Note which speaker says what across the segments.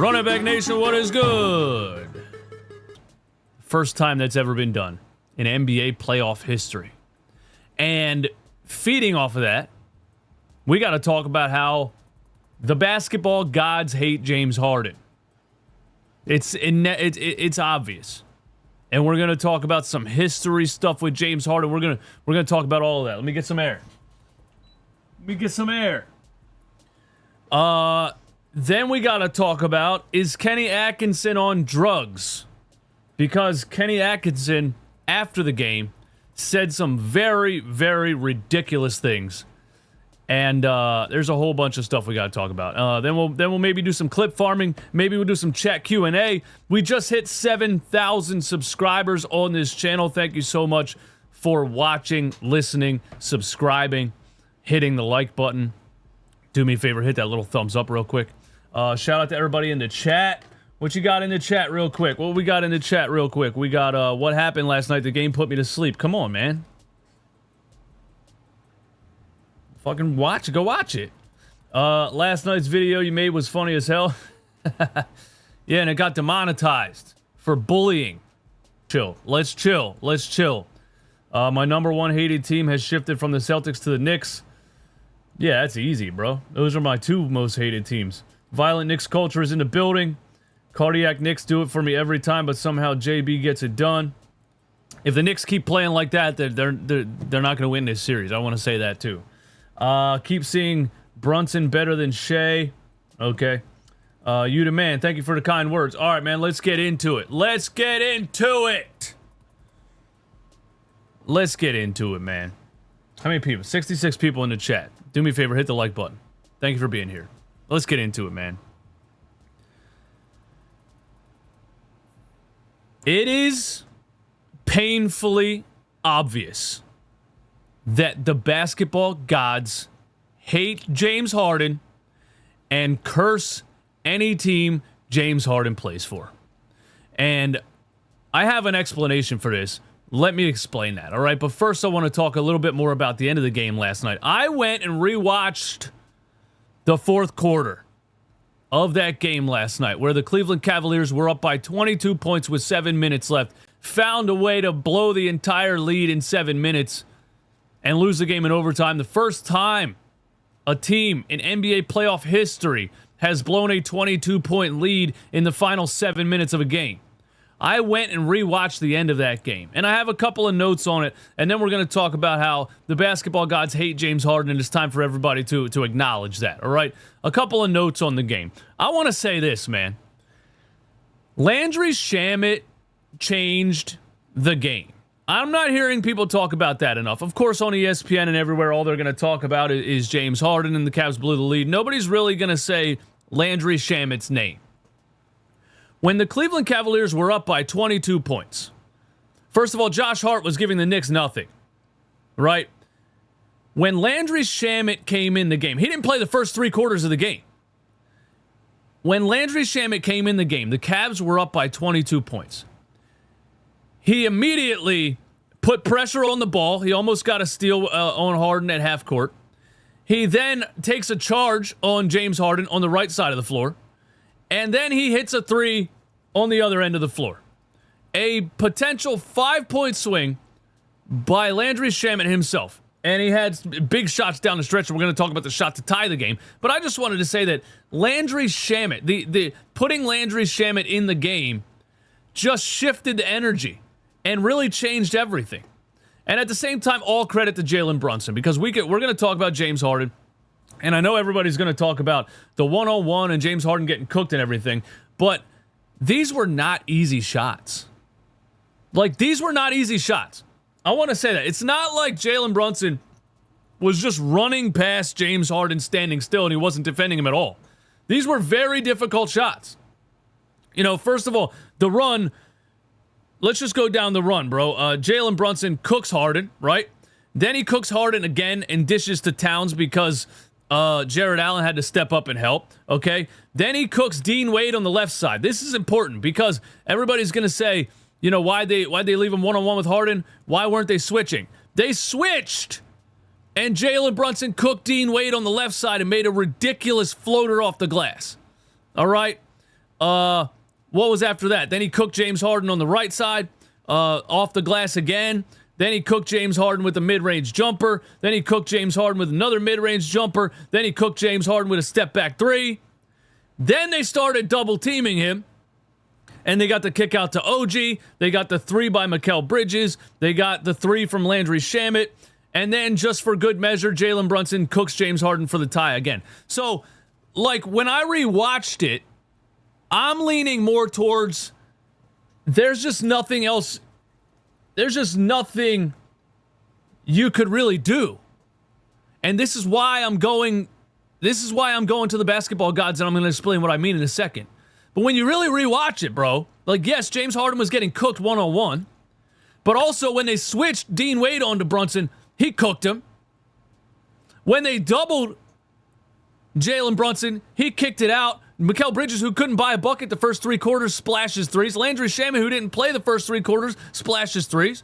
Speaker 1: Running Back Nation, what is good? First time that's ever been done in NBA playoff history. And feeding off of that, we got to talk about how the basketball gods hate James Harden. It's obvious. And we're going to talk about some history stuff with James Harden. We're going to talk about all of that. Let me get some air. Then we got to talk about, is Kenny Atkinson on drugs? Because Kenny Atkinson, after the game, said some very, very ridiculous things. And there's a whole bunch of stuff we got to talk about. Then we'll maybe do some clip farming. Maybe we'll do some chat Q&A. We just hit 7,000 subscribers on this channel. Thank you so much for watching, listening, subscribing, hitting the like button. Do me a favor, hit that little thumbs up real quick. Shout out to everybody in the chat. What you got in the chat real quick? What we got in the chat real quick? We got what happened last night. The game put me to sleep. Come on, man. Fucking watch it. Go watch it. Last night's video you made was funny as hell. Yeah, and it got demonetized for bullying. Chill. Let's chill. Let's chill. My number one hated team has shifted from the Celtics to the Knicks. Yeah, that's easy, bro. Those are my two most hated teams. Violent Knicks culture is in the building. Cardiac Knicks do it for me every time, but somehow JB gets it done. If the Knicks keep playing like that, they're not going to win this series. I want to say that too. Keep seeing Brunson better than Shea. Okay. You the man. Thank you for the kind words. All right, man. Let's get into it. Let's get into it. Let's get into it, man. How many people? 66 people in the chat. Do me a favor. Hit the like button. Thank you for being here. Let's get into it, man. It is painfully obvious that the basketball gods hate James Harden and curse any team James Harden plays for. And I have an explanation for this. Let me explain that, all right? But first, I want to talk a little bit more about the end of the game last night. I went and rewatched the fourth quarter of that game last night, where the Cleveland Cavaliers were up by 22 points with 7 minutes left, found a way to blow the entire lead in 7 minutes, and lose the game in overtime. The first time a team in NBA playoff history has blown a 22-point lead in the final 7 minutes of a game. I went and rewatched the end of that game, and I have a couple of notes on it, and then we're going to talk about how the basketball gods hate James Harden, and it's time for everybody to acknowledge that, all right? A couple of notes on the game. I want to say this, man. Landry Shamet changed the game. I'm not hearing people talk about that enough. Of course, on ESPN and everywhere, all they're going to talk about is James Harden and the Cavs blew the lead. Nobody's really going to say Landry Shamet's name. When the Cleveland Cavaliers were up by 22 points, first of all, Josh Hart was giving the Knicks nothing, right? When Landry Shamet came in the game, he didn't play the first 3 quarters of the game. When Landry Shamet came in the game, the Cavs were up by 22 points. He immediately put pressure on the ball. He almost got a steal on Harden at half court. He then takes a charge on James Harden on the right side of the floor. And then he hits a 3 on the other end of the floor. A potential 5-point swing by Landry Shamet himself. And he had big shots down the stretch. And we're going to talk about the shot to tie the game. But I just wanted to say that Landry Shamet, the putting Landry Shamet in the game just shifted the energy and really changed everything. And at the same time, all credit to Jalen Brunson, because we're going to talk about James Harden. And I know everybody's going to talk about the one-on-one and James Harden getting cooked and everything, but these were not easy shots. Like, these were not easy shots. I want to say that. It's not like Jalen Brunson was just running past James Harden standing still and he wasn't defending him at all. These were very difficult shots. You know, first of all, the run, let's just go down the run, bro. Jalen Brunson cooks Harden, right? Then he cooks Harden again and dishes to Towns because Jared Allen had to step up and help, okay? Then he cooks Dean Wade on the left side. This is important because everybody's going to say, you know, why'd they leave him one-on-one with Harden? Why weren't they switching? They switched, and Jalen Brunson cooked Dean Wade on the left side and made a ridiculous floater off the glass, all right? What was after that? Then he cooked James Harden on the right side, off the glass again. Then he cooked James Harden with a mid-range jumper. Then he cooked James Harden with another mid-range jumper. Then he cooked James Harden with a step-back three. Then they started double-teaming him. And they got the kick out to OG. They got the three by Mikal Bridges. They got the three from Landry Shamet. And then, just for good measure, Jalen Brunson cooks James Harden for the tie again. So, like, when I rewatched it, I'm leaning more towards there's just nothing else. There's just nothing you could really do. And this is why I'm going to the basketball gods, and I'm going to explain what I mean in a second. But when you really rewatch it, bro, like, yes, James Harden was getting cooked one-on-one, but also when they switched Dean Wade onto Brunson, he cooked him. When they doubled Jalen Brunson, he kicked it out. Mikal Bridges, who couldn't buy a bucket the first three quarters, splashes threes. Landry Shamet, who didn't play the first three quarters, splashes threes.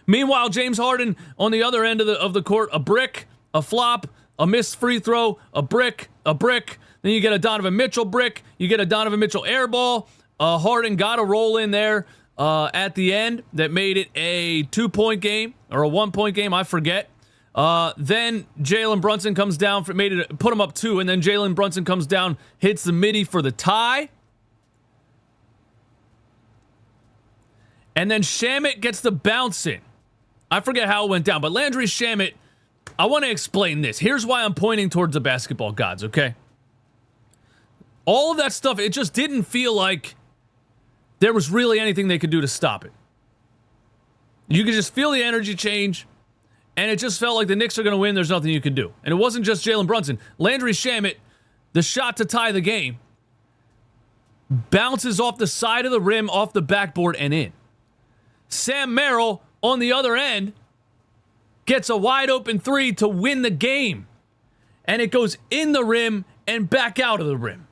Speaker 1: Meanwhile, James Harden on the other end of the court, a brick, a flop, a missed free throw, a brick. Then you get a Donovan Mitchell brick. You get a Donovan Mitchell air ball. Harden got a roll in there at the end that made it a 2-point game or a 1-point game. I forget. Then Jalen Brunson comes down, put him up 2, and then Jalen Brunson comes down, hits the midi for the tie. And then Shamet gets the bounce in. I forget how it went down, but Landry Shamet, I want to explain this. Here's why I'm pointing towards the basketball gods, okay? All of that stuff, it just didn't feel like there was really anything they could do to stop it. You could just feel the energy change. And it just felt like the Knicks are going to win. There's nothing you can do. And it wasn't just Jalen Brunson. Landry Shamet, the shot to tie the game, bounces off the side of the rim, off the backboard, and in. Sam Merrill, on the other end, gets a wide open three to win the game. And it goes in the rim and back out of the rim.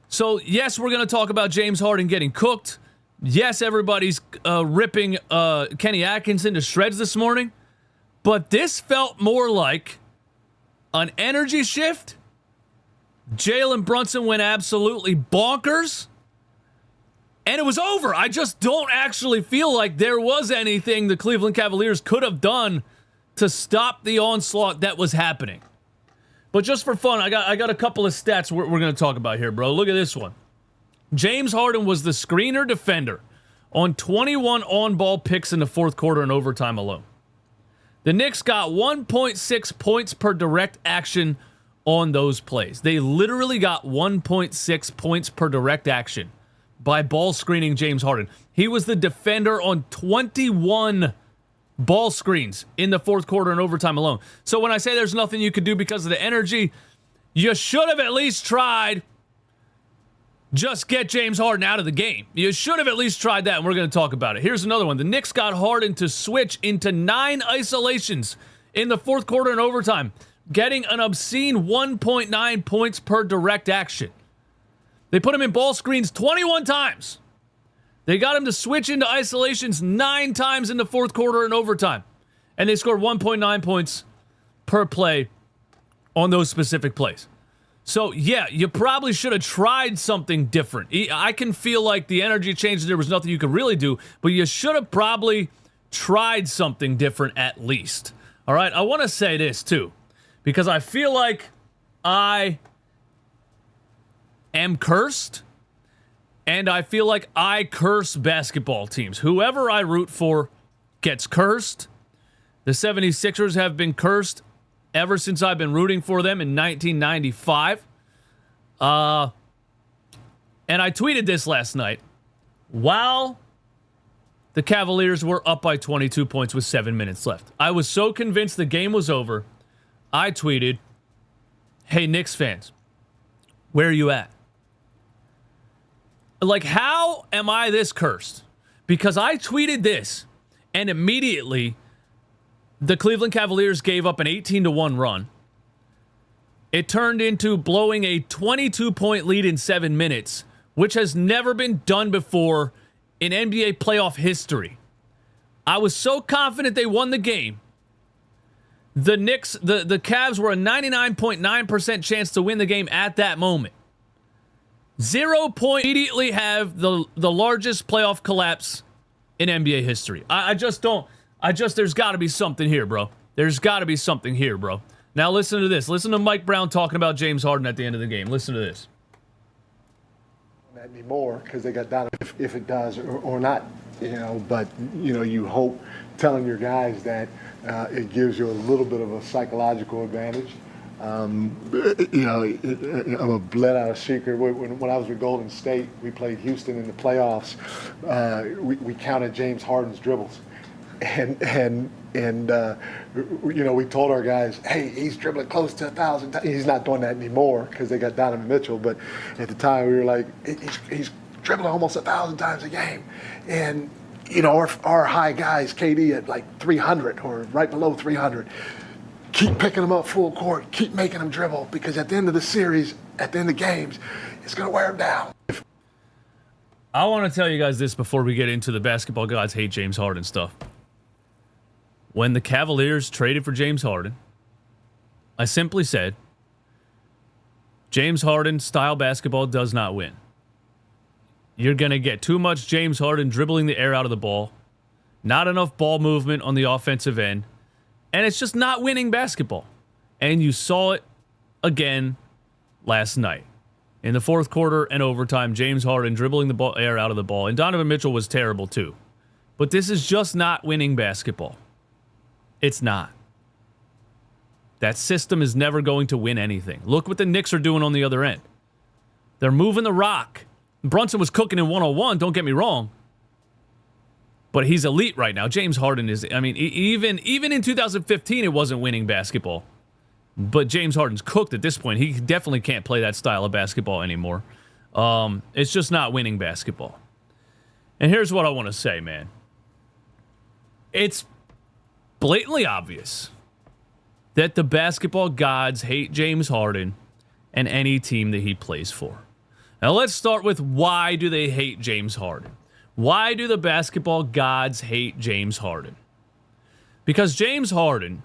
Speaker 1: So, yes, we're going to talk about James Harden getting cooked. Yes, everybody's ripping Kenny Atkinson to shreds this morning, but this felt more like an energy shift. Jalen Brunson went absolutely bonkers, and it was over. I just don't actually feel like there was anything the Cleveland Cavaliers could have done to stop the onslaught that was happening. But just for fun, I got a couple of stats we're going to talk about here, bro. Look at this one. James Harden was the screener defender on 21 on-ball picks in the fourth quarter and overtime alone. The Knicks got 1.6 points per direct action on those plays. They literally got 1.6 points per direct action by ball screening James Harden. He was the defender on 21 ball screens in the fourth quarter and overtime alone. So when I say there's nothing you could do because of the energy, you should have at least tried. Just get James Harden out of the game. You should have at least tried that, and we're going to talk about it. Here's another one. The Knicks got Harden to switch into 9 isolations in the fourth quarter and overtime, getting an obscene 1.9 points per direct action. They put him in ball screens 21 times. They got him to switch into isolations 9 times in the fourth quarter and overtime, and they scored 1.9 points per play on those specific plays. So, yeah, you probably should have tried something different. I can feel like the energy changed and there was nothing you could really do, but you should have probably tried something different at least. All right, I want to say this, too, because I feel like I am cursed, and I feel like I curse basketball teams. Whoever I root for gets cursed. The 76ers have been cursed ever since I've been rooting for them in 1995. And I tweeted this last night. While the Cavaliers were up by 22 points with 7 minutes left, I was so convinced the game was over, I tweeted, "Hey, Knicks fans, where are you at?" Like, how am I this cursed? Because I tweeted this, and immediately the Cleveland Cavaliers gave up an 18-1 run. It turned into blowing a 22-point lead in 7 minutes, which has never been done before in NBA playoff history. I was so confident they won the game The Knicks, the Cavs were a 99.9% chance to win the game at that moment. 0 point immediately have the largest playoff collapse in NBA history. There's got to be something here, bro. There's got to be something here, bro. Now listen to this. Listen to Mike Brown talking about James Harden at the end of the game. Listen to this.
Speaker 2: Anymore because they got down if it does or not, but you hope telling your guys that it gives you a little bit of a psychological advantage. I'm a bled out a secret. When I was with Golden State, we played Houston in the playoffs. We counted James Harden's dribbles, and we told our guys, hey, he's dribbling close to 1,000 times. He's not doing that anymore because they got Donovan Mitchell. But at the time, we were like, he's dribbling almost 1,000 times a game, and our high guys, KD at like 300 or right below 300. Keep picking them up full court. Keep making them dribble because at the end of the series, at the end of games, it's going to wear them down.
Speaker 1: I want to tell you guys this before we get into the basketball gods hate James Harden stuff. When the Cavaliers traded for James Harden, I simply said, James Harden style basketball does not win. You're going to get too much James Harden dribbling the air out of the ball, not enough ball movement on the offensive end, and it's just not winning basketball. And you saw it again last night. In the fourth quarter and overtime, James Harden dribbling the air out of the ball, and Donovan Mitchell was terrible too. But this is just not winning basketball. It's not. That system is never going to win anything. Look what the Knicks are doing on the other end. They're moving the rock. Brunson was cooking in 101, don't get me wrong. But he's elite right now. James Harden is, even in 2015, it wasn't winning basketball. But James Harden's cooked at this point. He definitely can't play that style of basketball anymore. It's just not winning basketball. And here's what I want to say, man. It's blatantly obvious that the basketball gods hate James Harden and any team that he plays for. Now let's start with why do they hate James Harden? Why do the basketball gods hate James Harden? Because James Harden,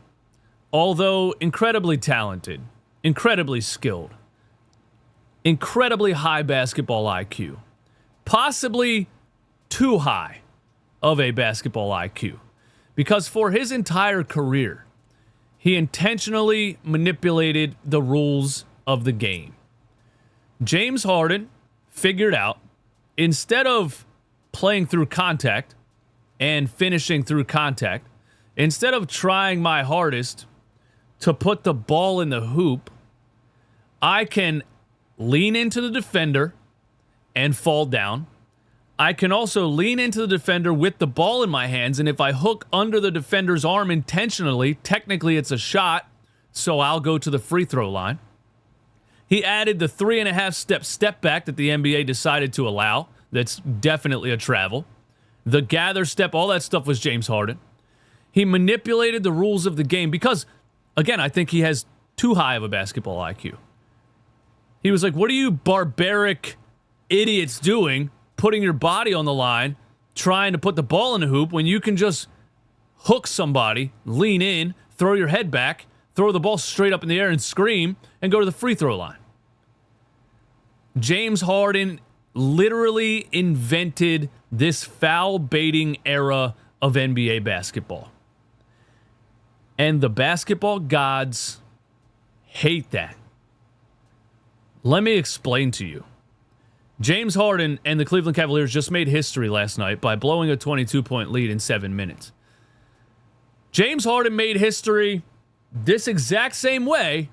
Speaker 1: although incredibly talented, incredibly skilled, incredibly high basketball IQ, possibly too high of a basketball IQ, because for his entire career, he intentionally manipulated the rules of the game. James Harden figured out, instead of playing through contact and finishing through contact, instead of trying my hardest to put the ball in the hoop, I can lean into the defender and fall down. I can also lean into the defender with the ball in my hands, and if I hook under the defender's arm intentionally, technically it's a shot, so I'll go to the free throw line. He added the 3.5 step back that the NBA decided to allow. That's definitely a travel. The gather step, all that stuff was James Harden. He manipulated the rules of the game because, again, I think he has too high of a basketball IQ. He was like, what are you barbaric idiots doing, putting your body on the line, trying to put the ball in the hoop when you can just hook somebody, lean in, throw your head back, throw the ball straight up in the air and scream, and go to the free throw line. James Harden literally invented this foul baiting era of NBA basketball. And the basketball gods hate that. Let me explain to you. James Harden and the Cleveland Cavaliers just made history last night by blowing a 22-point lead in 7 minutes. James Harden made history this exact same way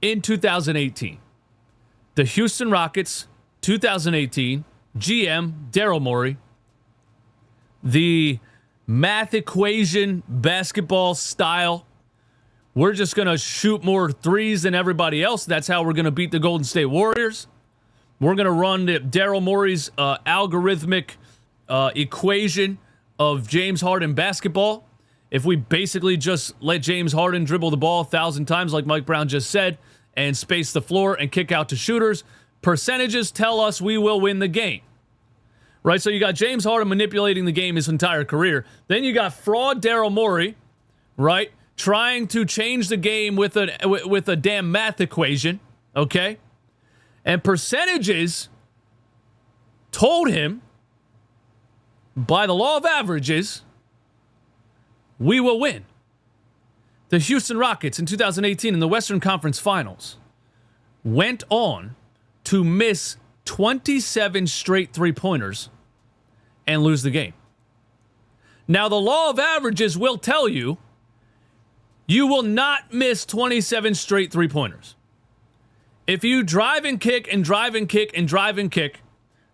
Speaker 1: in 2018. The Houston Rockets, 2018, GM Daryl Morey, the math equation basketball style. We're just going to shoot more threes than everybody else. That's how we're going to beat the Golden State Warriors. We're going to run Daryl Morey's algorithmic equation of James Harden basketball. If we basically just let James Harden dribble the ball 1,000 times, like Mike Brown just said, and space the floor and kick out to shooters, percentages tell us we will win the game. Right? So you got James Harden manipulating the game his entire career. Then you got fraud Daryl Morey, right? trying to change the game with a damn math equation, okay? And percentages told him, by the law of averages, we will win. The Houston Rockets in 2018 in the Western Conference Finals went on to miss 27 straight three-pointers and lose the game. Now, the law of averages will tell you you will not miss 27 straight three-pointers. If you drive and kick and drive and kick and drive and kick,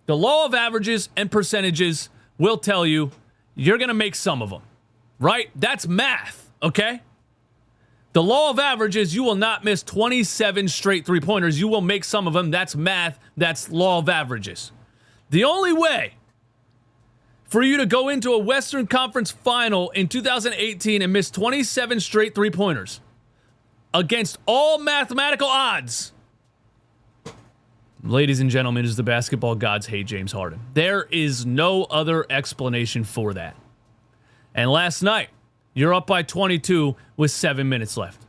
Speaker 1: the law of averages and percentages will tell you you're going to make some of them, right? That's math, okay? The law of averages, you will not miss 27 straight three-pointers. You will make some of them. That's math. That's law of averages. The only way for you to go into a Western Conference final in 2018 and miss 27 straight three-pointers against all mathematical odds, ladies and gentlemen, is the basketball gods hate James Harden. There is no other explanation for that. And last night, you're up by 22 with 7 minutes left.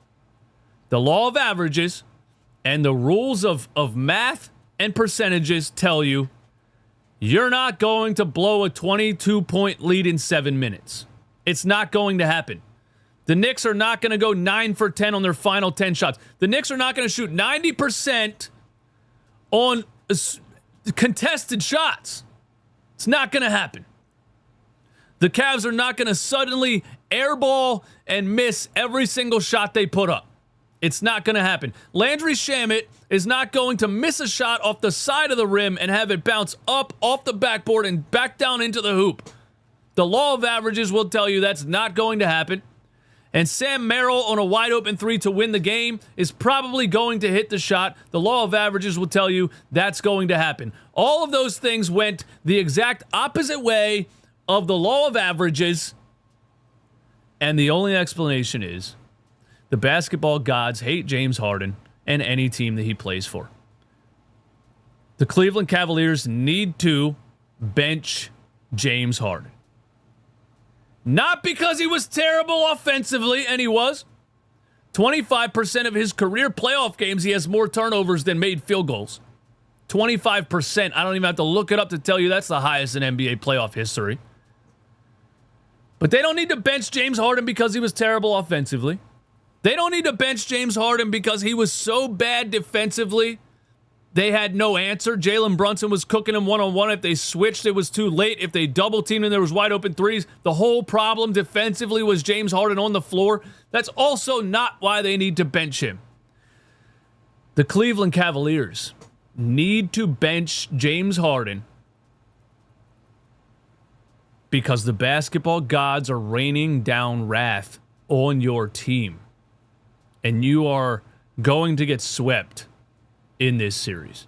Speaker 1: The law of averages and the rules of math and percentages tell you you're not going to blow a 22-point lead in 7 minutes. It's not going to happen. The Knicks are not going to go 9 for 10 on their final 10 shots. The Knicks are not going to shoot 90% on contested shots. It's not going to happen. The Cavs are not going to suddenly airball and miss every single shot they put up. It's not going to happen. Landry Shamet is not going to miss a shot off the side of the rim and have it bounce up off the backboard and back down into the hoop. The law of averages will tell you that's not going to happen. And Sam Merrill on a wide open three to win the game is probably going to hit the shot. The law of averages will tell you that's going to happen. All of those things went the exact opposite way of the law of averages. And the only explanation is the basketball gods hate James Harden and any team that he plays for. The Cleveland Cavaliers need to bench James Harden. Not because he was terrible offensively, and he was. 25% of his career playoff games, he has more turnovers than made field goals. 25%. I don't even have to look it up to tell you that's the highest in NBA playoff history. But they don't need to bench James Harden because he was terrible offensively. They don't need to bench James Harden because he was so bad defensively. They had no answer. Jalen Brunson was cooking him one-on-one. If they switched, it was too late. If they double-teamed and there was wide-open threes, the whole problem defensively was James Harden on the floor. That's also not why they need to bench him. The Cleveland Cavaliers need to bench James Harden because the basketball gods are raining down wrath on your team. And you are going to get swept in this series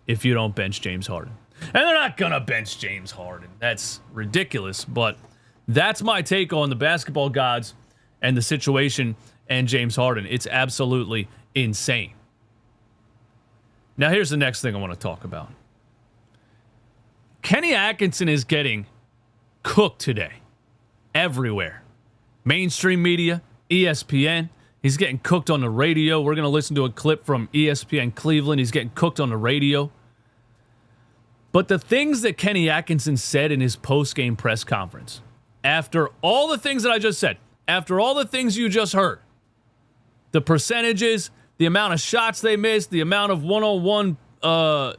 Speaker 1: if you don't bench James Harden. And they're not going to bench James Harden. That's ridiculous, but that's my take on the basketball gods and the situation and James Harden. It's absolutely insane. Now, here's the next thing I want to talk about. Kenny Atkinson is getting cooked today. Everywhere. Mainstream media, ESPN. He's getting cooked on the radio. We're going to listen to a clip from ESPN Cleveland. He's getting cooked on the radio. But the things that Kenny Atkinson said in his post-game press conference, after all the things that I just said, after all the things you just heard, the percentages, the amount of shots they missed, the amount of one-on-one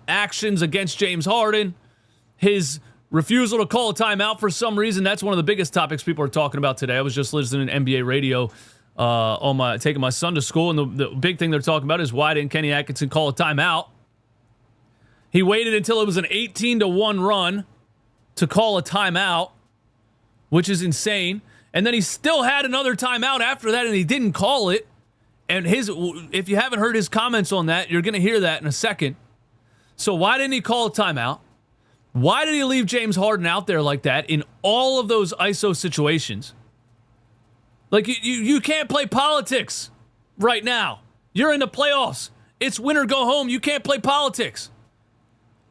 Speaker 1: actions against James Harden, his refusal to call a timeout for some reason, that's one of the biggest topics people are talking about today. I was just listening to NBA radio taking my son to school, and the big thing they're talking about is why didn't Kenny Atkinson call a timeout? He waited until it was an 18-1 run to call a timeout, which is insane. And then he still had another timeout after that, and he didn't call it. And if you haven't heard his comments on that, you're going to hear that in a second. So why didn't he call a timeout? Why did he leave James Harden out there like that in all of those ISO situations? Like, you can't play politics right now. You're in the playoffs. It's win or go home. You can't play politics.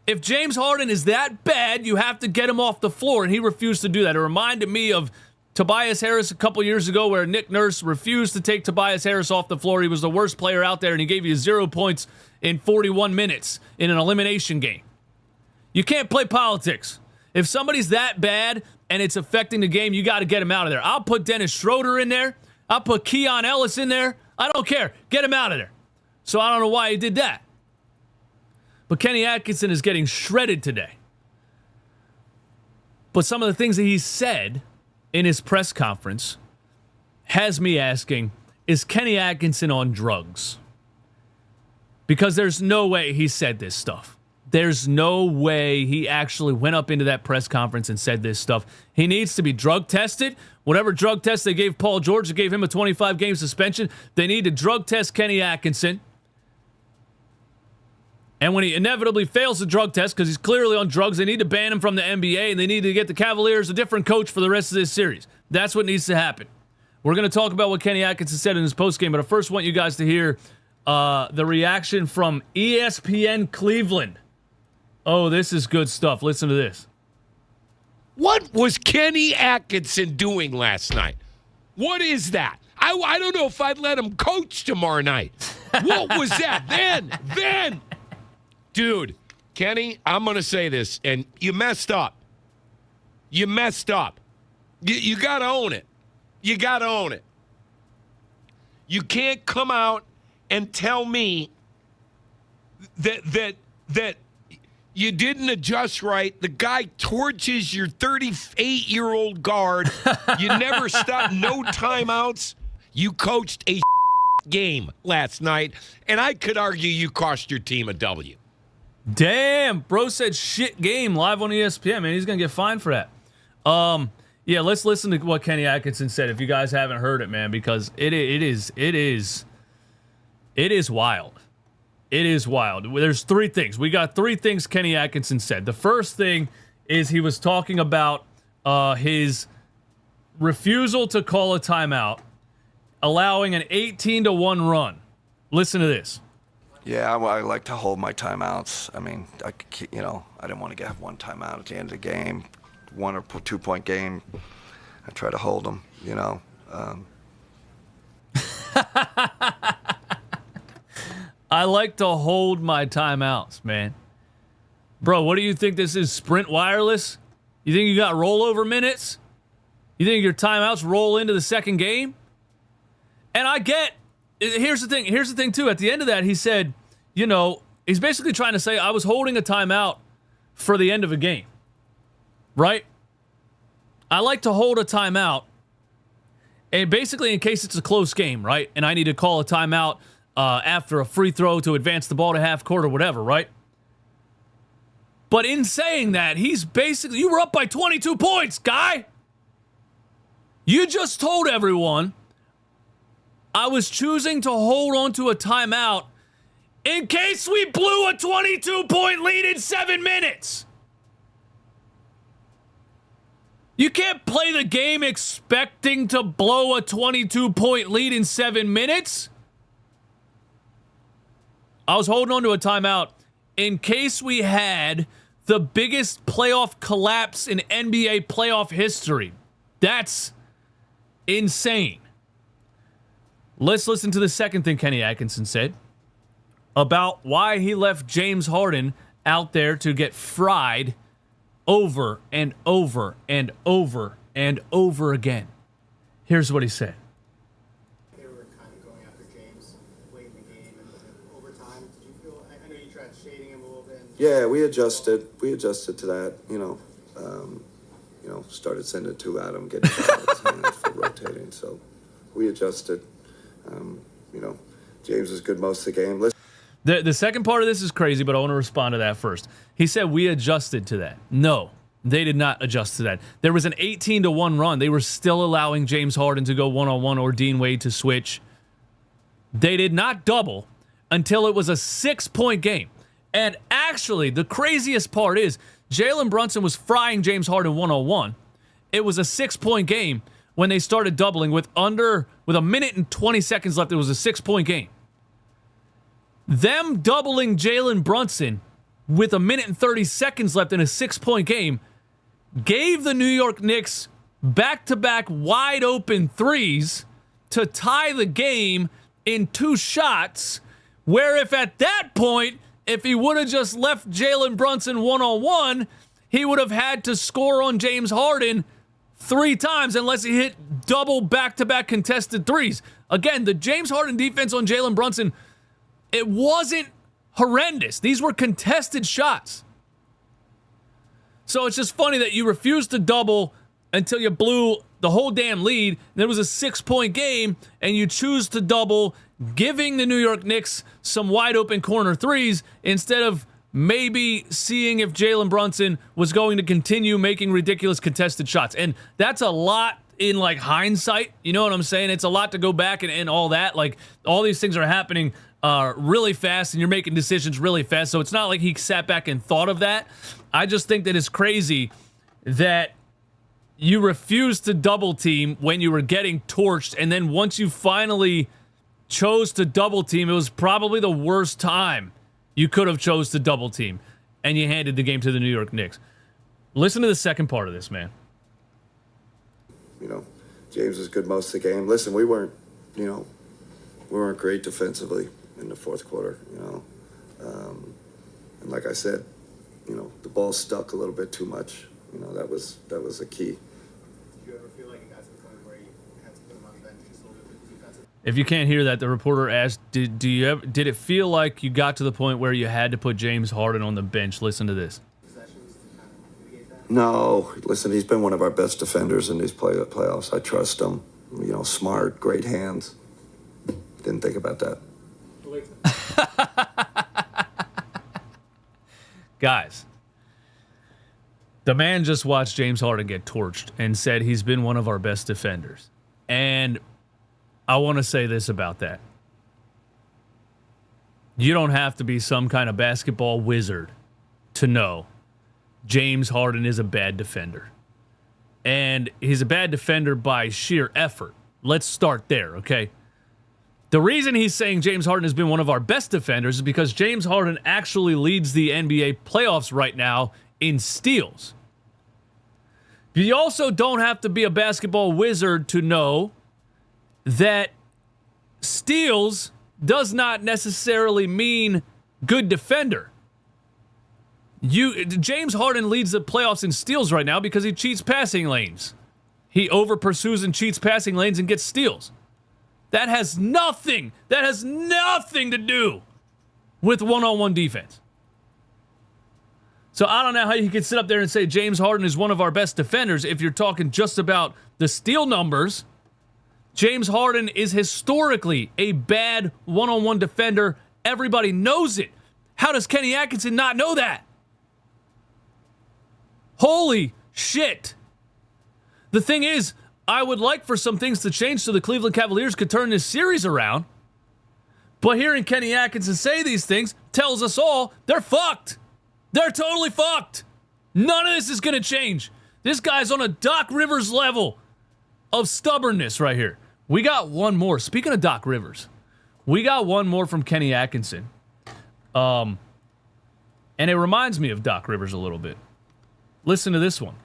Speaker 1: If James Harden is that bad, you have to get him off the floor, and he refused to do that. It reminded me of Tobias Harris a couple years ago where Nick Nurse refused to take Tobias Harris off the floor. He was the worst player out there, and he gave you 0 points in 41 minutes in an elimination game. You can't play politics. If somebody's that bad and it's affecting the game, you got to get him out of there. I'll put Dennis Schroeder in there. I'll put Keon Ellis in there. I don't care. Get him out of there. So I don't know why he did that. But Kenny Atkinson is getting shredded today. But some of the things that he said in his press conference has me asking, is Kenny Atkinson on drugs? Because there's no way he said this stuff. There's no way he actually went up into that press conference and said this stuff. He needs to be drug tested. Whatever drug test they gave Paul George, they gave him a 25-game suspension. They need to drug test Kenny Atkinson. And when he inevitably fails the drug test, because he's clearly on drugs, they need to ban him from the NBA, and they need to get the Cavaliers a different coach for the rest of this series. That's what needs to happen. We're going to talk about what Kenny Atkinson said in his postgame, but I first want you guys to hear the reaction from ESPN Cleveland. Oh, this is good stuff. Listen to this.
Speaker 3: What was Kenny Atkinson doing last night? What is that? I don't know if I'd let him coach tomorrow night. What was that? Then. Dude, Kenny, I'm going to say this, and you messed up. You messed up. You got to own it. You got to own it. You can't come out and tell me that you didn't adjust right. The guy torches your 38-year-old guard. You never stopped. No timeouts. You coached a game last night, and I could argue you cost your team a W.
Speaker 1: Damn, bro said shit game live on ESPN, man. He's going to get fined for that. Yeah, let's listen to what Kenny Atkinson said if you guys haven't heard it, man, because it is wild. It is wild. There's three things. We got three things Kenny Atkinson said. The first thing is he was talking about his refusal to call a timeout, allowing an 18-1 run. Listen to this.
Speaker 4: Yeah, I like to hold my timeouts. I mean, I didn't want to have one timeout at the end of the game, 1 or 2 point game. I try to hold them,
Speaker 1: I like to hold my timeouts, man. Bro, what do you think this is, Sprint Wireless? You think you got rollover minutes? You think your timeouts roll into the second game? And I get... Here's the thing, too. At the end of that, he said, he's basically trying to say, I was holding a timeout for the end of a game. Right? I like to hold a timeout, and basically in case it's a close game, right? And I need to call a timeout after a free throw to advance the ball to half court or whatever, right? But in saying that, he's basically, you were up by 22 points, guy. You just told everyone I was choosing to hold on to a timeout in case we blew a 22-point lead in 7 minutes. You can't play the game expecting to blow a 22-point lead in 7 minutes. I was holding on to a timeout in case we had the biggest playoff collapse in NBA playoff history. That's insane. Let's listen to the second thing Kenny Atkinson said about why he left James Harden out there to get fried over and over and over and over again. Here's what he said.
Speaker 5: They were kind of going after James late in the game and over time. Did you feel? I know you tried shading him a little bit.
Speaker 4: Yeah, we adjusted to that. Started sending two at him, getting fouls for rotating. So we adjusted. James was good most of the game.
Speaker 1: The second part of this is crazy, but I want to respond to that first. He said we adjusted to that. No, they did not adjust to that. There was an 18-1 run. They were still allowing James Harden to go one-on-one or Dean Wade to switch. They did not double until it was a 6-point game. And actually, the craziest part is Jalen Brunson was frying James Harden one-on-one. It was a 6-point game when they started doubling with a minute and 20 seconds left. It was a 6-point game. Them doubling Jalen Brunson with a minute and 30 seconds left in a 6-point game gave the New York Knicks back-to-back wide open threes to tie the game in 2 shots, where if at that point, if he would have just left Jalen Brunson one-on-one, he would have had to score on James Harden 3 times unless he hit double back-to-back contested threes. Again, the James Harden defense on Jalen Brunson, it wasn't horrendous. These were contested shots. So it's just funny that you refused to double until you blew the whole damn lead. There was a 6-point game, and you choose to double, giving the New York Knicks some wide-open corner threes instead of maybe seeing if Jalen Brunson was going to continue making ridiculous contested shots. And that's a lot in, like, hindsight. You know what I'm saying? It's a lot to go back and all that. Like, all these things are happening really fast, and you're making decisions really fast. So it's not like he sat back and thought of that. I just think that it's crazy that you refused to double team when you were getting torched, and then once you finally chose to double team, it was probably the worst time you could have chose to double team, and you handed the game to the New York Knicks. Listen to the second part of this, man.
Speaker 4: You know, James was good most of the game. Listen, we weren't great defensively in the fourth quarter, you know. And like I said, you know, the ball stuck a little bit too much. You know, that was a key.
Speaker 5: Did you ever feel like it got to the point where you had to put him on the bench just a little bit defensive?
Speaker 1: If you can't hear that, the reporter asked, did it feel like you got to the point where you had to put James Harden on the bench? Listen to this.
Speaker 5: Possessions to kind of mitigate that?
Speaker 4: No, listen, he's been one of our best defenders in these playoffs. I trust him. You know, smart, great hands. Didn't think about that.
Speaker 1: Guys, the man just watched James Harden get torched and said he's been one of our best defenders. And I want to say this about that. You don't have to be some kind of basketball wizard to know James Harden is a bad defender. And he's a bad defender by sheer effort. Let's start there, okay? The reason he's saying James Harden has been one of our best defenders is because James Harden actually leads the NBA playoffs right now in steals. You also don't have to be a basketball wizard to know that steals does not necessarily mean good defender. James Harden leads the playoffs in steals right now because he cheats passing lanes. He over pursues and cheats passing lanes and gets steals. That has nothing to do with one-on-one defense. So I don't know how you can sit up there and say James Harden is one of our best defenders if you're talking just about the steal numbers. James Harden is historically a bad one-on-one defender. Everybody knows it. How does Kenny Atkinson not know that? Holy shit. The thing is, I would like for some things to change so the Cleveland Cavaliers could turn this series around. But hearing Kenny Atkinson say these things tells us all they're fucked. They're totally fucked. None of this is going to change. This guy's on a Doc Rivers level of stubbornness right here. We got one more. Speaking of Doc Rivers, we got one more from Kenny Atkinson. And it reminds me of Doc Rivers a little bit. Listen to this one.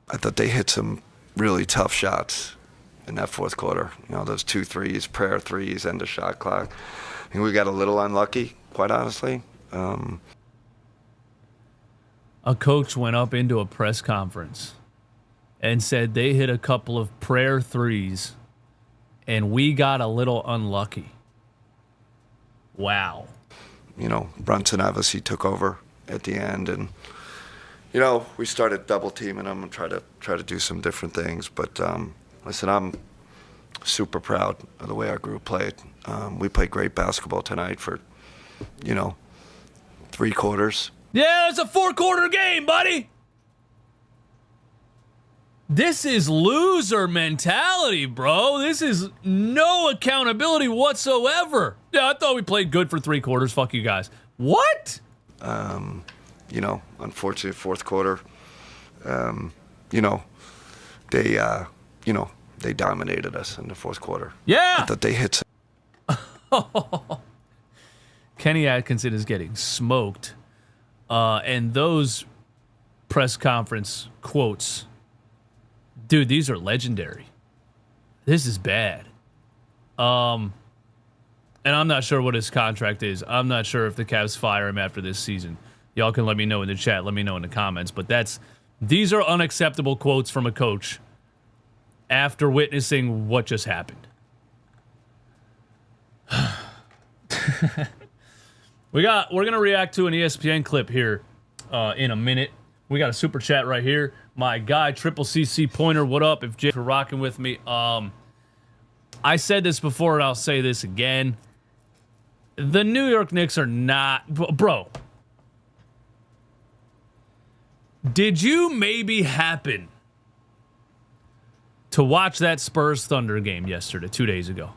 Speaker 4: I thought they hit some really tough shots in that fourth quarter. You know, those 2 threes, prayer threes, end of shot clock. I think we got a little unlucky, quite honestly.
Speaker 1: A coach went up into a press conference and said they hit a couple of prayer threes and we got a little unlucky. Wow.
Speaker 4: You know, Brunson obviously took over at the end, and you know, we started double teaming him and try to do some different things. But listen, I'm super proud of the way our group played. We played great basketball tonight for, you know, 3 quarters.
Speaker 1: Yeah, it's a 4-quarter game, buddy. This is loser mentality, bro. This is no accountability whatsoever. Yeah, I thought we played good for 3 quarters. Fuck you guys. What?
Speaker 4: You know, unfortunately, fourth quarter, you know, they dominated us in the fourth quarter.
Speaker 1: Yeah.
Speaker 4: I thought they hit some.
Speaker 1: Kenny Atkinson is getting smoked. And those press conference quotes Dude, these are legendary. This is bad. And I'm not sure what his contract is. I'm not sure if the Cavs fire him after this season. Y'all can let me know in the chat. Let me know in the comments. But these are unacceptable quotes from a coach after witnessing what just happened. We're gonna react to an ESPN clip here in a minute. We got a super chat right here. My guy Triple CC Pointer, what up? If Jay for rocking with me, I said this before and I'll say this again. The New York Knicks are not, bro. Did you maybe happen to watch that Spurs Thunder game yesterday, 2 days ago?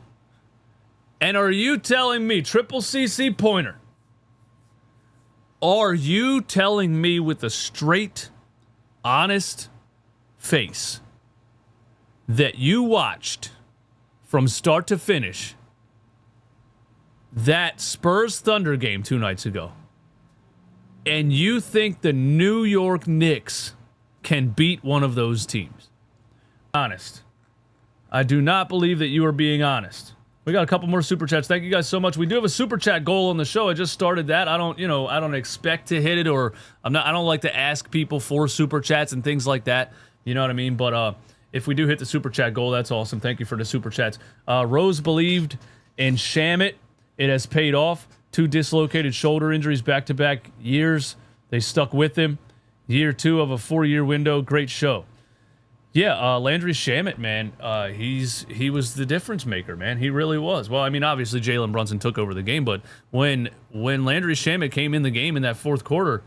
Speaker 1: And are you telling me, Triple CC Pointer, are you telling me with a straight, honest face that you watched from start to finish that Spurs Thunder game 2 nights ago, and you think the New York Knicks can beat one of those teams? Honest. I do not believe that you are being honest. We got a couple more super chats. Thank you guys so much. We do have a super chat goal on the show. I just started that. I don't expect to hit it, or I don't like to ask people for super chats and things like that. You know what I mean? But if we do hit the super chat goal, that's awesome. Thank you for the super chats. Rose believed in Shamit. It has paid off. 2 dislocated shoulder injuries back-to-back years. They stuck with him. Year 2 of a 4-year window. Great show. Yeah, Landry Shamet, man, he was the difference maker, man. He really was. Well, I mean, obviously Jalen Brunson took over the game, but when Landry Shamet came in the game in that fourth quarter,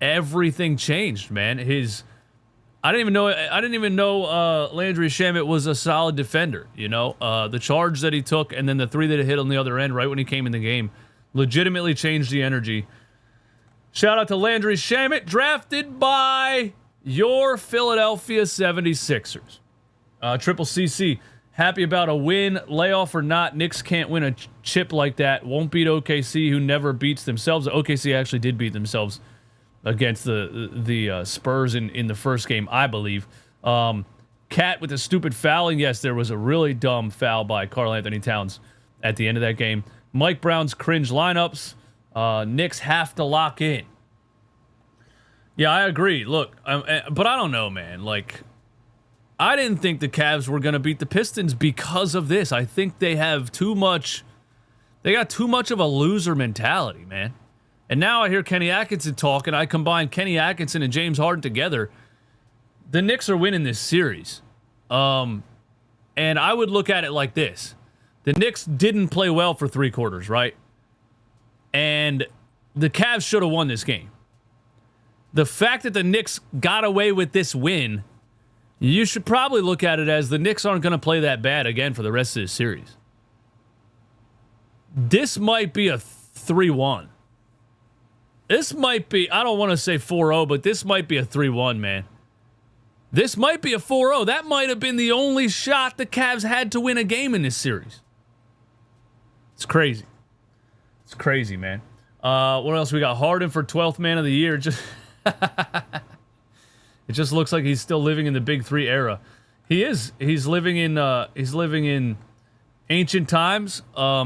Speaker 1: everything changed, man. I didn't even know Landry Shamet was a solid defender. You know, the charge that he took and then the 3 that he hit on the other end right when he came in the game legitimately changed the energy. Shout out to Landry Shamet, drafted by your Philadelphia 76ers. Triple CC, happy about a win, layoff or not. Knicks can't win a chip like that. Won't beat OKC, who never beats themselves. OKC actually did beat themselves against the Spurs in the first game, I believe. Cat with a stupid fouling. Yes, there was a really dumb foul by Karl Anthony Towns at the end of that game. Mike Brown's cringe lineups. Knicks have to lock in. Yeah, I agree. Look, but I don't know, man. Like, I didn't think the Cavs were going to beat the Pistons because of this. I think they have too much. They got too much of a loser mentality, man. And now I hear Kenny Atkinson talk, and I combine Kenny Atkinson and James Harden together. The Knicks are winning this series. And I would look at it like this. The Knicks didn't play well for 3 quarters, right? And the Cavs should have won this game. The fact that the Knicks got away with this win, you should probably look at it as the Knicks aren't going to play that bad again for the rest of this series. This might be a 3-1. This might be, I don't want to say 4-0, but this might be a 3-1, man. This might be a 4-0. That might have been the only shot the Cavs had to win a game in this series. It's crazy. It's crazy, man. What else we got? Harden for 12th man of the year. It just looks like he's still living in the Big 3 era. He is. He's living in ancient times.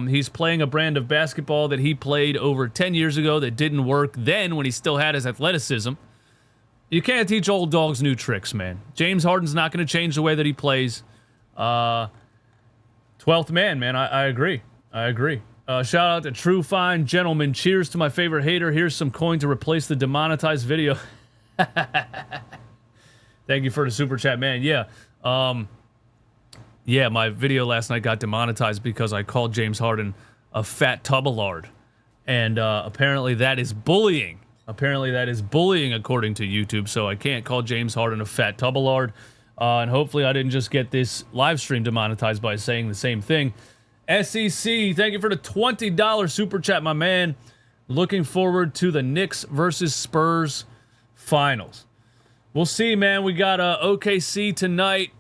Speaker 1: He's playing a brand of basketball that he played over 10 years ago that didn't work then when he still had his athleticism. You can't teach old dogs new tricks, man. James Harden's not going to change the way that he plays. 12th man, man. I agree. Shout out to True Fine Gentleman. Cheers to my favorite hater. Here's some coin to replace the demonetized video. Thank you for the super chat, man. Yeah. Yeah, my video last night got demonetized because I called James Harden a fat tubbalard. And apparently that is bullying. Apparently that is bullying according to YouTube. So I can't call James Harden a fat tubbalard. And hopefully I didn't just get this live stream demonetized by saying the same thing. SEC, thank you for the $20 super chat, my man. Looking forward to the Knicks versus Spurs finals. We'll see, man. We got OKC tonight.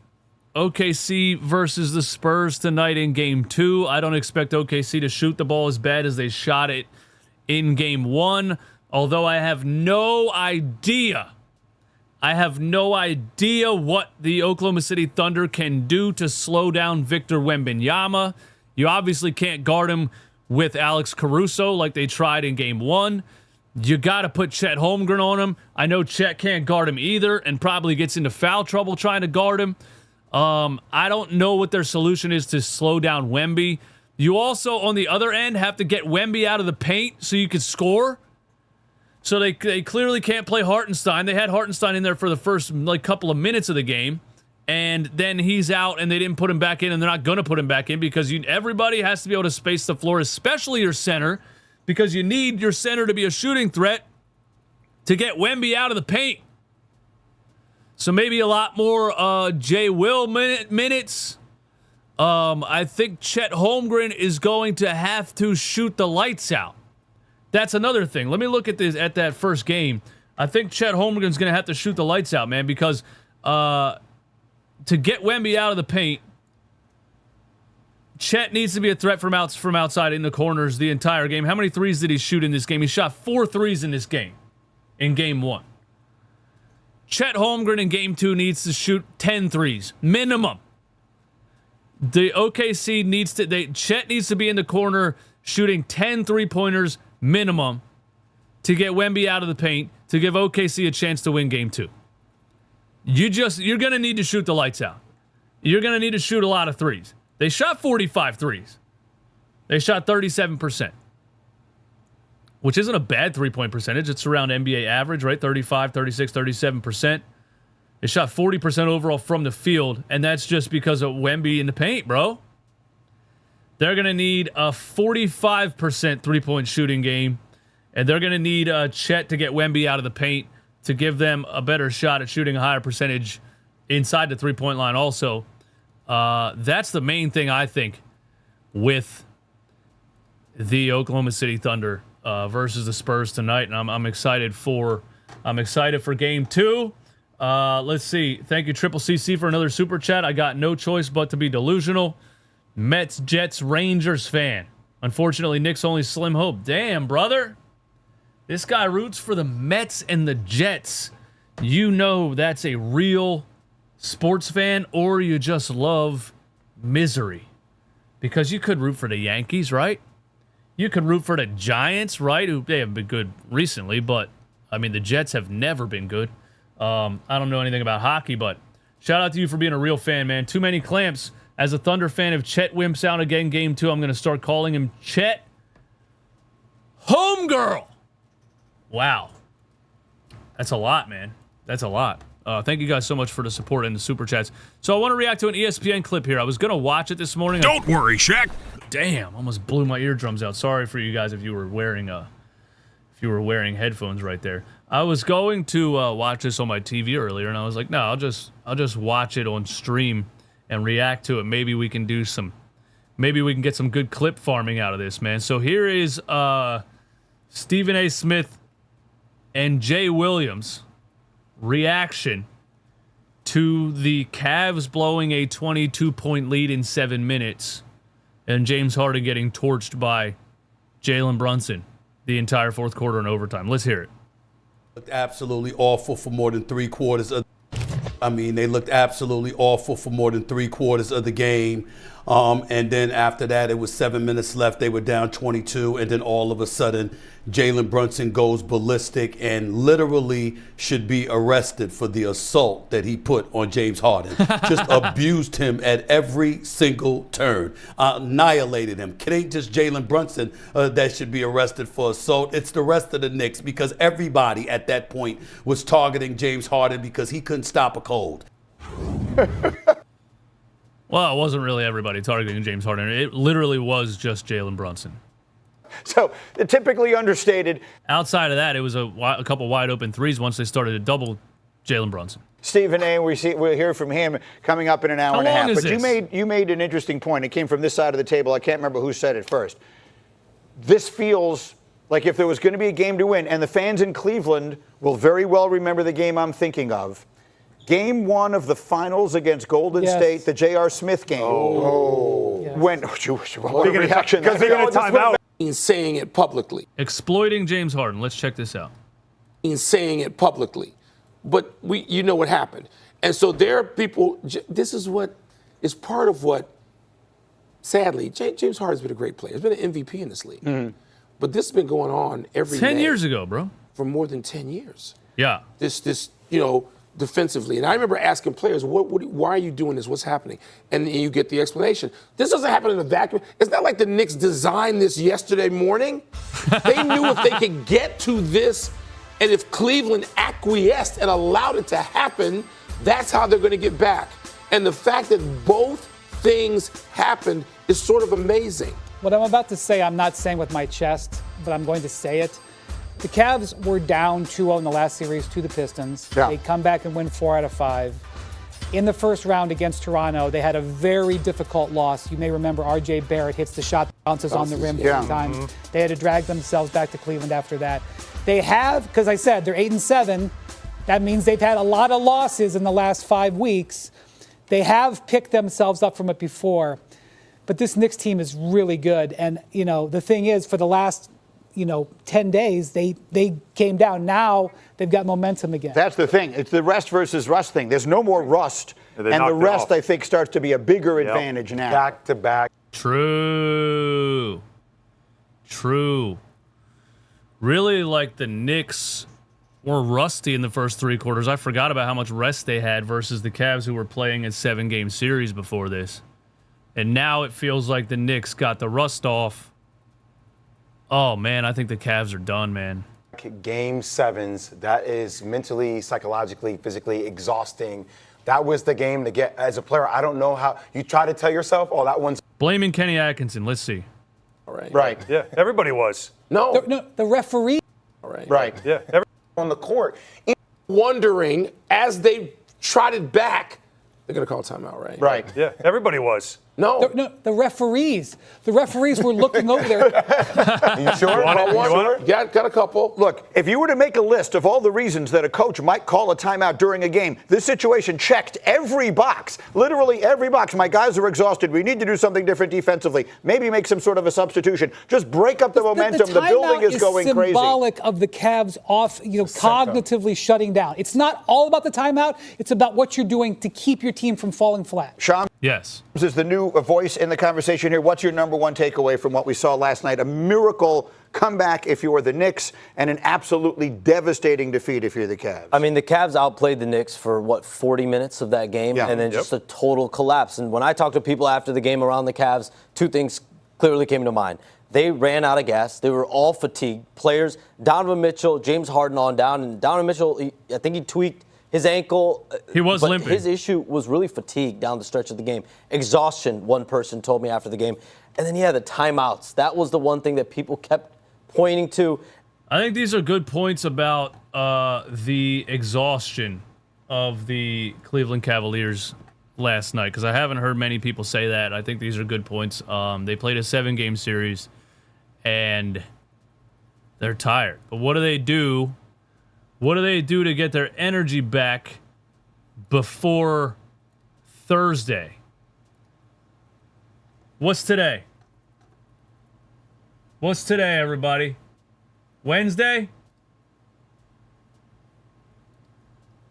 Speaker 1: OKC versus the Spurs tonight in Game 2. I don't expect OKC to shoot the ball as bad as they shot it in Game 1, although I have no idea I have no idea what the Oklahoma City Thunder can do to slow down Victor Wembanyama. You obviously can't guard him with Alex Caruso like they tried in Game 1. You got to put Chet Holmgren on him. I know Chet can't guard him either and probably gets into foul trouble trying to guard him. I don't know what their solution is to slow down Wemby. You also, on the other end, have to get Wemby out of the paint so you can score. So they clearly can't play Hartenstein. They had Hartenstein in there for the first couple of minutes of the game, and then he's out, and they didn't put him back in, and they're not going to put him back in because everybody has to be able to space the floor, especially your center, because you need your center to be a shooting threat to get Wemby out of the paint. So maybe a lot more Jay Will minutes. I think Chet Holmgren is going to have to shoot the lights out. That's another thing. Let me look at that first game. I think Chet Holmgren's going to have to shoot the lights out, man, because to get Wemby out of the paint, Chet needs to be a threat from outside in the corners the entire game. How many threes did he shoot in this game? He shot 4 threes in this game, in Game 1. Chet Holmgren in Game 2 needs to shoot 10 threes, minimum. The OKC Chet needs to be in the corner shooting 10 three-pointers minimum to get Wemby out of the paint to give OKC a chance to win Game 2. You're going to need to shoot the lights out. You're going to need to shoot a lot of threes. They shot 45 threes. They shot 37%, which isn't a bad three-point percentage. It's around NBA average, right? 35, 36, 37%. They shot 40% overall from the field, and that's just because of Wemby in the paint, bro. They're going to need a 45% three-point shooting game, and they're going to need Chet to get Wemby out of the paint to give them a better shot at shooting a higher percentage inside the three-point line also. That's the main thing, I think, with the Oklahoma City Thunder versus the Spurs tonight, and I'm excited for Game 2. Let's see. Thank you, Triple CC, for another super chat. I got no choice but to be delusional. Mets, Jets, Rangers fan. Unfortunately, Knicks only slim hope. Damn, brother. This guy roots for the Mets and the Jets. You know that's a real sports fan, or you just love misery. Because you could root for the Yankees, right? You could root for the Giants, right? Who they have been good recently, but, I mean, the Jets have never been good. I don't know anything about hockey, but shout out to you for being a real fan, man. Too many clamps. As a Thunder fan, if Chet wimps out again Game 2, I'm going to start calling him Chet Homegirl. Wow. That's a lot, man. That's a lot. Thank you guys so much for the support and the super chats. So I want to react to an ESPN clip here. I was going to watch it this morning.
Speaker 6: Don't worry, Shaq.
Speaker 1: Damn, almost blew my eardrums out. Sorry for you guys if you were wearing headphones right there. I was going to watch this on my TV earlier, and I was like, no, I'll just watch it on stream and react to it. Maybe we can get some good clip farming out of this, man. So here is Stephen A. Smith and Jay Williams' reaction to the Cavs blowing a 22-point lead in 7 minutes and James Harden getting torched by Jalen Brunson the entire fourth quarter and overtime. Let's hear it.
Speaker 7: Looked absolutely awful for more than 3/4 of they looked absolutely awful for more than 3/4 of the game. And then after that, it was 7 minutes left. They were down 22. And then all of a sudden, Jalen Brunson goes ballistic and literally should be arrested for the assault that he put on James Harden. Just abused him at every single turn. Annihilated him. It ain't just Jalen Brunson that should be arrested for assault. It's the rest of the Knicks, because everybody at that point was targeting James Harden because he couldn't stop a cold.
Speaker 1: Well, it wasn't really everybody targeting James Harden. It literally was just Jalen Brunson.
Speaker 8: So, typically understated.
Speaker 1: Outside of that, it was a couple wide open threes once they started to double Jalen Brunson.
Speaker 8: Stephen A., we'll hear from him coming up in an hour and a half. But you made an interesting point. It came from this side of the table. I can't remember who said it first. This feels like if there was going to be a game to win, and the fans in Cleveland will very well remember the game I'm thinking of. Game 1 of the finals against Golden State, the J.R. Smith game. When what a reaction. Because they're going to time out.
Speaker 9: Saying it publicly.
Speaker 1: Exploiting James Harden. Let's check this out.
Speaker 9: Saying it publicly.
Speaker 6: but you know what happened. And so there are people, this is what is part of what, sadly, James Harden's been a great player. He's been an MVP in this league. Mm-hmm. But this has been going on every
Speaker 1: 10
Speaker 6: day
Speaker 1: years ago, bro.
Speaker 6: For more than 10 years.
Speaker 1: Yeah.
Speaker 6: This defensively. And I remember asking players, why are you doing this? What's happening? And you get the explanation. This doesn't happen in a vacuum. It's not like the Knicks designed this yesterday morning. They knew if they could get to this, and if Cleveland acquiesced and allowed it to happen, that's how they're going to get back. And the fact that both things happened is sort of amazing.
Speaker 9: What I'm about to say, I'm not saying with my chest, but I'm going to say it. The Cavs were down 2-0 in the last series to the Pistons. Yeah. They come back and win 4 out of 5. In the first round against Toronto, they had a very difficult loss. You may remember R.J. Barrett hits the shot, bounces on the rim 3 times. Mm-hmm. They had to drag themselves back to Cleveland after that. They have, because I said they're 8-7. That means they've had a lot of losses in the last 5 weeks. They have picked themselves up from it before. But this Knicks team is really good. And, the thing is, for the last 10 days, they came down. Now they've got momentum again.
Speaker 8: That's the thing. It's the rest versus rust thing. There's no more rust. And the rest, I think, starts to be a bigger advantage now.
Speaker 2: Back to back.
Speaker 1: True. Really, like the Knicks were rusty in the first 3 quarters. I forgot about how much rest they had versus the Cavs, who were playing a 7-game series before this. And now it feels like the Knicks got the rust off. Oh, man, I think the Cavs are done, man.
Speaker 10: Game 7s, that is mentally, psychologically, physically exhausting. That was the game to get, as a player, I don't know how, you try to tell yourself, oh, that one's...
Speaker 1: Blaming Kenny Atkinson, let's see.
Speaker 6: All right.
Speaker 10: Right.
Speaker 11: Yeah, everybody was.
Speaker 6: No.
Speaker 9: The referee.
Speaker 6: All right.
Speaker 10: Right.
Speaker 11: Yeah.
Speaker 10: On the court.
Speaker 6: Wondering, as they trotted back, they're going to call timeout, right?
Speaker 10: Right.
Speaker 11: Yeah, everybody was.
Speaker 6: No.
Speaker 9: The referees. The referees were looking over there.
Speaker 10: You sure?
Speaker 6: Got a couple.
Speaker 8: Look, if you were to make a list of all the reasons that a coach might call a timeout during a game, this situation checked every box. Literally every box. My guys are exhausted. We need to do something different defensively. Maybe make some sort of a substitution. Just break up the momentum. The building is going crazy.
Speaker 9: Symbolic of the Cavs off, cognitively shutting down. It's not all about the timeout. It's about what you're doing to keep your team from falling flat.
Speaker 8: Sean?
Speaker 1: Yes.
Speaker 8: This is the new voice in the conversation here. What's your number one takeaway from what we saw last night? A miracle comeback if you're the Knicks, and an absolutely devastating defeat if you're the Cavs.
Speaker 12: I mean, the Cavs outplayed the Knicks for, 40 minutes of that game, and then just a total collapse. And when I talked to people after the game around the Cavs, 2 things clearly came to mind. They ran out of gas. They were all fatigued. Players, Donovan Mitchell, James Harden on down. And Donovan Mitchell, I think he tweaked his ankle.
Speaker 1: He was limping.
Speaker 12: His issue was really fatigue down the stretch of the game. Exhaustion, one person told me after the game. And then, the timeouts. That was the one thing that people kept pointing to.
Speaker 1: I think these are good points about the exhaustion of the Cleveland Cavaliers last night, because I haven't heard many people say that. I think these are good points. They played a 7-game series, and they're tired. But what do they do? What do they do to get their energy back before Thursday? What's today? What's today, everybody? Wednesday?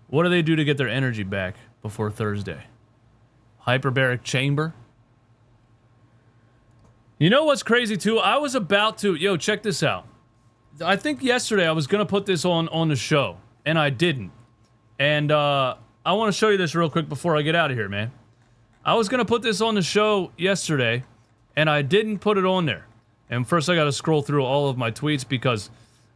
Speaker 1: What do they do to get their energy back before Thursday? Hyperbaric chamber? You know what's crazy, too? I was about to... check this out. I think yesterday I was going to put this on the show, and I didn't. And I want to show you this real quick before I get out of here, man. I was going to put this on the show yesterday, and I didn't put it on there. And first I got to scroll through all of my tweets, because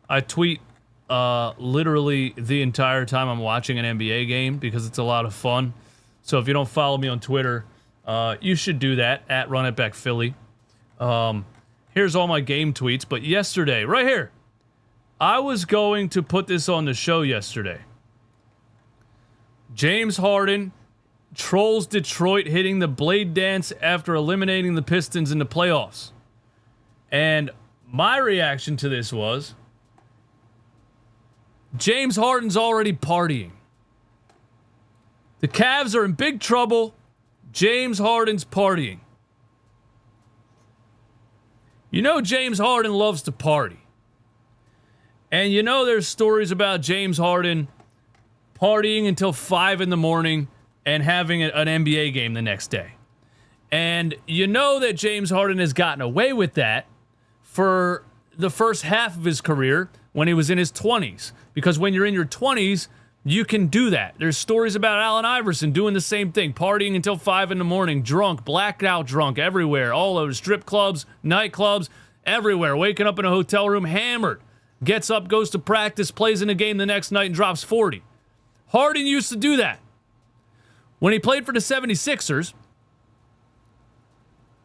Speaker 1: I tweet literally the entire time I'm watching an NBA game, because it's a lot of fun. So if you don't follow me on Twitter, you should do that, at RunItBackPhilly. Here's all my game tweets. But yesterday, right here, I was going to put this on the show yesterday. James Harden trolls Detroit hitting the blade dance after eliminating the Pistons in the playoffs. And my reaction to this was, James Harden's already partying. The Cavs are in big trouble. James Harden's partying. James Harden loves to party. And there's stories about James Harden partying until 5 in the morning, and having an NBA game the next day. And you know that James Harden has gotten away with that for the first half of his career when he was in his 20s. Because when you're in your 20s, you can do that. There's stories about Allen Iverson doing the same thing, partying until 5 in the morning, drunk, blacked out drunk everywhere, all over strip clubs, nightclubs, everywhere, waking up in a hotel room hammered, gets up, goes to practice, plays in a game the next night, and drops 40. Harden used to do that. When he played for the 76ers,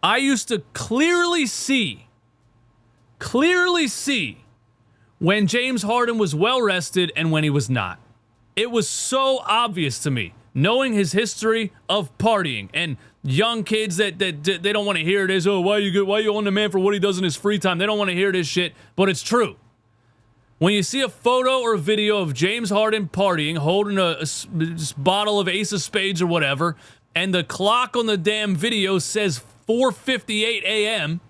Speaker 1: I used to clearly see when James Harden was well-rested and when he was not. It was so obvious to me, knowing his history of partying and young kids that they don't want to hear it is, oh, why you on the man for what he does in his free time? They don't want to hear this shit, but it's true. When you see a photo or a video of James Harden partying, holding a bottle of Ace of Spades or whatever, and the clock on the damn video says 4:58 a.m.,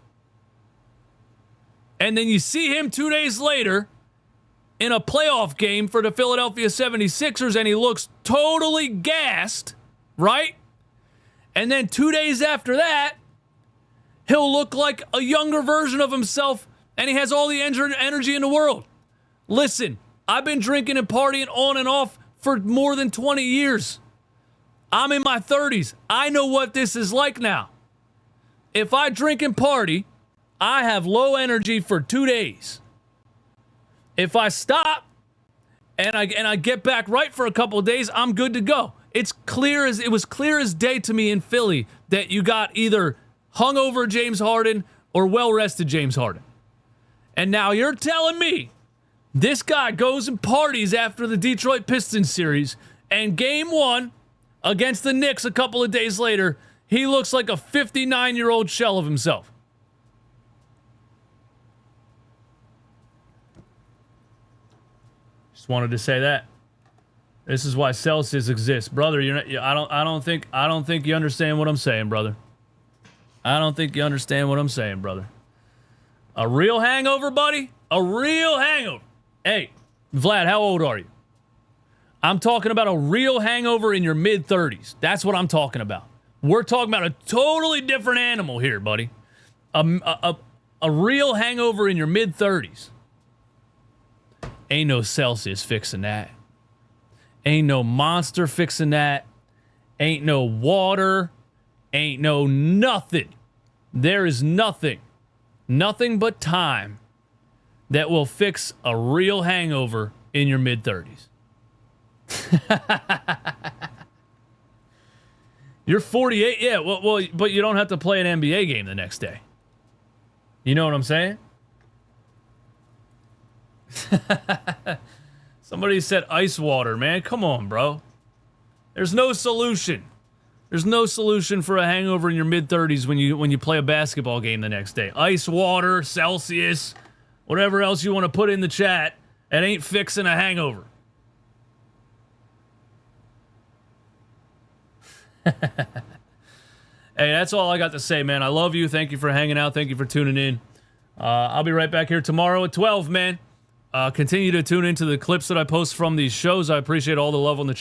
Speaker 1: and then you see him 2 days later in a playoff game for the Philadelphia 76ers, and he looks totally gassed, right? And then 2 days after that, he'll look like a younger version of himself, and he has all the energy in the world. Listen, I've been drinking and partying on and off for more than 20 years. I'm in my 30s. I know what this is like now. If I drink and party, I have low energy for 2 days. If I stop and I get back right for a couple of days, I'm good to go. It was clear as day to me in Philly that you got either hungover James Harden or well-rested James Harden. And now you're telling me this guy goes and parties after the Detroit Pistons series, and game 1 against the Knicks a couple of days later, he looks like a 59-year-old shell of himself. Just wanted to say that. This is why Celsius exists, brother. I don't think you understand what I'm saying, brother. I don't think you understand what I'm saying, brother. A real hangover, buddy. A real hangover. Hey, Vlad, how old are you? I'm talking about a real hangover in your mid-30s. That's what I'm talking about. We're talking about a totally different animal here, buddy. A real hangover in your mid-30s. Ain't no Celsius fixing that. Ain't no Monster fixing that. Ain't no water. Ain't no nothing. There is nothing but time that will fix a real hangover in your mid-30s. You're 48, yeah, well, but you don't have to play an NBA game the next day. You know what I'm saying? Somebody said ice water, man. Come on, bro. There's no solution. There's no solution for a hangover in your mid-30s when you play a basketball game the next day. Ice water, Celsius, whatever else you want to put in the chat, it ain't fixing a hangover. Hey, that's all I got to say, man. I love you. Thank you for hanging out. Thank you for tuning in. I'll be right back here tomorrow at 12, man. Continue to tune into the clips that I post from these shows. I appreciate all the love on the